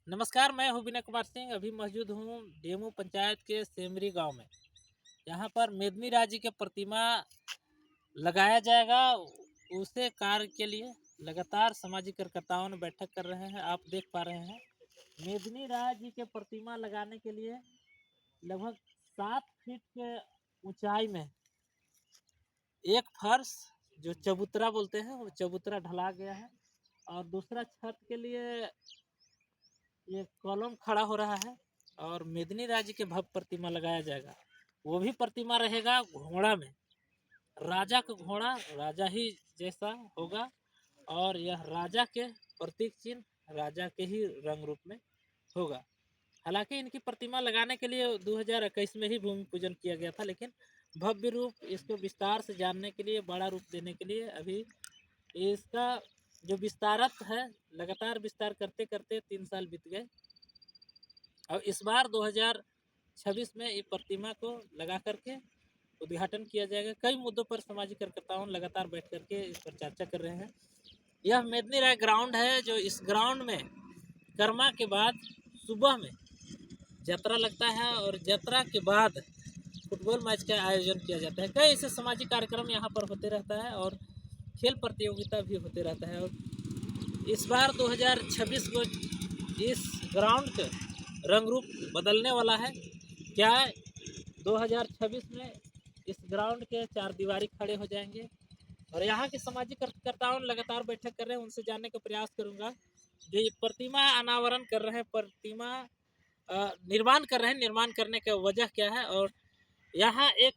नमस्कार, मैं हूँ विनय कुमार सिंह। अभी मौजूद हूँ डेमू पंचायत के सेमरी गांव में। यहाँ पर मेदिनी राज जी की प्रतिमा लगाया जाएगा। उसे कार्य के लिए लगातार सामाजिक कार्यकर्ताओं ने बैठक कर रहे हैं। आप देख पा रहे हैं मेदिनी राज जी के प्रतिमा लगाने के लिए लगभग 7 फीट के ऊंचाई में एक फर्श जो चबूतरा बोलते हैं वो चबूतरा ढला गया है, और दूसरा छत के लिए ये कॉलम खड़ा हो रहा है और मेदिनी राज के भव्य प्रतिमा लगाया जाएगा। वो भी प्रतिमा रहेगा घोड़ा में, राजा का घोड़ा राजा ही जैसा होगा, और यह राजा के प्रतीक चिन्ह राजा के ही रंग रूप में होगा। हालांकि इनकी प्रतिमा लगाने के लिए 2021 में ही भूमि पूजन किया गया था, लेकिन भव्य रूप इसको विस्तार से जानने के लिए, बड़ा रूप देने के लिए अभी इसका जो विस्तारत है, लगातार विस्तार करते करते 3 साल बीत गए। और इस बार 2026 में ये प्रतिमा को लगा करके उद्घाटन किया जाएगा। कई मुद्दों पर सामाजिक कार्यकर्ताओं लगातार बैठ करके इस पर चर्चा कर रहे हैं। यह मेदिनी राय ग्राउंड है, जो इस ग्राउंड में कर्मा के बाद सुबह में यात्रा लगता है और यात्रा के बाद फुटबॉल मैच का आयोजन किया जाता है। कई ऐसे सामाजिक कार्यक्रम यहाँ पर होते रहता है और खेल प्रतियोगिता भी होते रहता है। और इस बार 2026 को इस ग्राउंड के रंग रूप बदलने वाला है। क्या 2026 में इस ग्राउंड के 4 दीवारी खड़े हो जाएंगे, और यहाँ के सामाजिक कार्यकर्ताओं लगातार बैठक कर रहे हैं। उनसे जानने का प्रयास करूंगा जो ये प्रतिमा अनावरण कर रहे हैं, प्रतिमा निर्माण कर रहे हैं, निर्माण करने का वजह क्या है, और यहाँ एक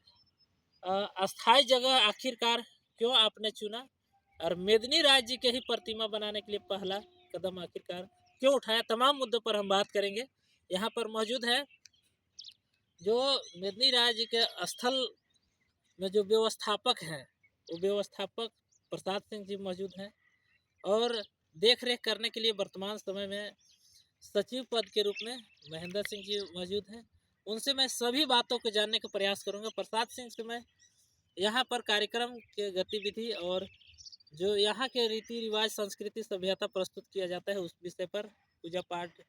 अस्थाई जगह आखिरकार क्यों आपने चुना, और मेदिनी राज जी के ही प्रतिमा बनाने के लिए पहला कदम आखिरकार क्यों उठाया। तमाम मुद्दों पर हम बात करेंगे। यहाँ पर मौजूद है जो मेदिनी राज जी के स्थल में जो व्यवस्थापक हैं, वो व्यवस्थापक प्रसाद सिंह जी मौजूद हैं, और देख रेख करने के लिए वर्तमान समय में सचिव पद के रूप में महेंद्र सिंह जी मौजूद हैं। उनसे मैं सभी बातों को जानने का प्रयास करूंगा। प्रसाद सिंह से मैं यहाँ पर कार्यक्रम के गतिविधि और जो यहाँ के रीति रिवाज, संस्कृति, सभ्यता प्रस्तुत किया जाता है, उस विषय पर, पूजा पाठ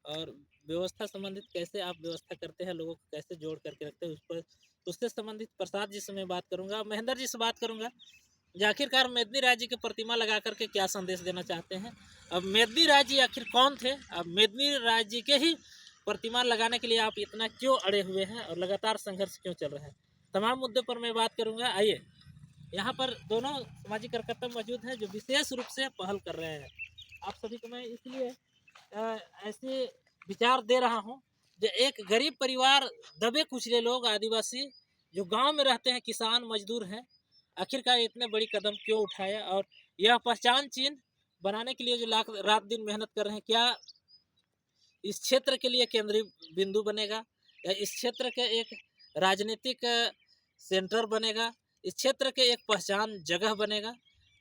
और व्यवस्था संबंधित कैसे आप व्यवस्था करते हैं, लोगों को कैसे जोड़ करके रखते हैं, उस पर, उससे संबंधित प्रसाद जी से मैं बात करूंगा। महेंद्र जी से बात करूंगा जो आखिरकार मेदिनी राज जी की प्रतिमा लगा करके क्या संदेश देना चाहते हैं। अब मेदिनी राज जी आखिर कौन थे, अब मेदिनी राज जी के ही प्रतिमा लगाने के लिए आप इतना क्यों अड़े हुए हैं और लगातार संघर्ष क्यों चल रहा है, तमाम मुद्दों पर मैं बात करूंगा। आइए, यहाँ पर दोनों सामाजिक कार्यकर्ता मौजूद हैं जो विशेष रूप से पहल कर रहे हैं। आप सभी को मैं इसलिए ऐसे विचार दे रहा हूँ जो एक गरीब परिवार, दबे कुचले लोग, आदिवासी जो गांव में रहते हैं, किसान मजदूर हैं, आखिरकार इतने बड़ी कदम क्यों उठाया, और यह पहचान चिन्ह बनाने के लिए जो लाख रात दिन मेहनत कर रहे हैं, क्या इस क्षेत्र के लिए केंद्रीय बिंदु बनेगा, या इस क्षेत्र के एक राजनीतिक सेंटर बनेगा, इस क्षेत्र के एक पहचान जगह बनेगा।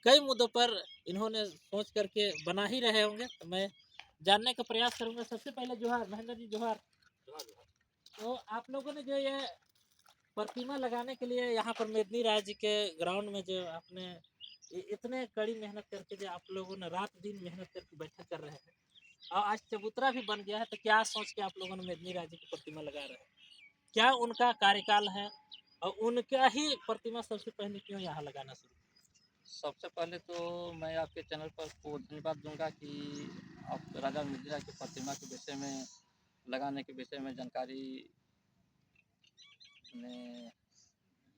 कई मुद्दों पर इन्होंने सोच करके बना ही रहे होंगे, तो मैं जानने का प्रयास करूंगा। सबसे पहले जोहार महेंद्र जी, जोहार। तो आप लोगों ने जो ये प्रतिमा लगाने के लिए यहाँ पर मेदिनी राज जी के ग्राउंड में जो आपने इतने कड़ी मेहनत करके, जो आप लोगों ने रात दिन मेहनत करके बैठक कर रहे हैं, और आज चबूतरा भी बन गया है, तो क्या सोच के आप लोगों ने मेदिनी राज जी की प्रतिमा लगा रहे हैं, क्या उनका कार्यकाल है, और उनका ही प्रतिमा सबसे पहले क्यों यहाँ लगाना शुरू। सबसे पहले तो मैं आपके चैनल पर को धन्यवाद दूंगा कि आप राजा मिर्जा की प्रतिमा के विषय में लगाने के विषय में जानकारी में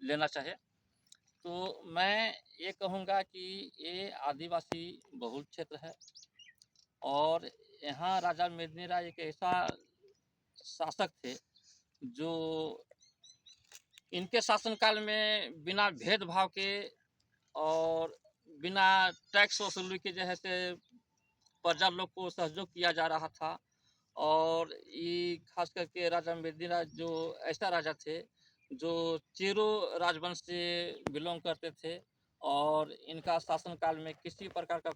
लेना चाहे। तो मैं ये कहूँगा कि ये आदिवासी बहुल क्षेत्र है, और यहाँ राजा मिर्जा राय एक ऐसा शासक थे जो इनके शासनकाल में बिना भेदभाव के और बिना टैक्स वसूली के जो है से प्रजा लोग को सहयोग किया जा रहा था। और ये खास करके राजा मेदिनी जो ऐसा राजा थे जो चेरो राजवंश से बिलोंग करते थे, और इनका शासनकाल में किसी प्रकार का